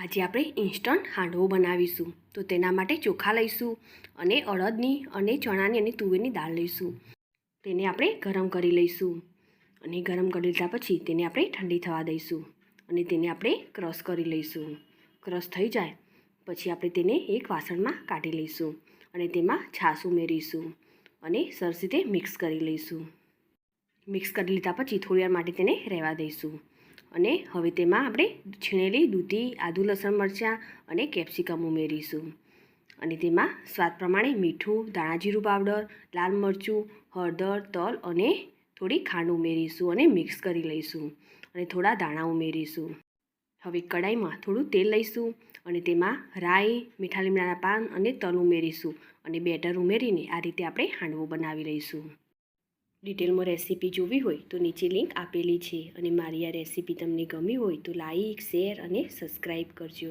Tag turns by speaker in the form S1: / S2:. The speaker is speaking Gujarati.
S1: આજે આપણે ઇન્સ્ટન્ટ હાંડવો બનાવીશું. તો તેના માટે ચોખા લઈશું અને અડદની અને ચણાની અને તુવેરની દાળ લઈશું. તેને આપણે ગરમ કરી લઈશું અને ગરમ કરી લીધા પછી તેને આપણે ઠંડી થવા દઈશું અને તેને આપણે ક્રશ કરી લઈશું. ક્રશ થઈ જાય પછી આપણે તેને એક વાસણમાં કાઢી લઈશું અને તેમાં છાશ ઉમેરીશું અને સરસ રીતે મિક્સ કરી લઈશું. મિક્સ કરી લીધા પછી થોડી વાર માટે તેને રહેવા દઈશું અને હવે તેમાં આપણે છીણેલી દૂધી, આદુ, લસણ, મરચાં અને કેપ્સિકમ ઉમેરીશું અને તેમાં સ્વાદ પ્રમાણે મીઠું, ધાણા જીરું પાવડર, લાલ મરચું, હળદર, તલ અને થોડી ખાંડ ઉમેરીશું અને મિક્સ કરી લઈશું અને થોડા દાણા ઉમેરીશું. હવે કડાઈમાં થોડું તેલ લઈશું અને તેમાં રાઈ, મીઠા લીમડાના પાન અને તલ ઉમેરીશું અને બેટર ઉમેરીને આ રીતે આપણે હાંડવો બનાવી લઈશું. ડિટેલમાં રેસીપી જોવી હોય તો નીચે લિંક આપેલી છે અને મારી આ રેસીપી તમને ગમી હોય તો લાઈક, શેર અને સબસ્ક્રાઈબ કરજો.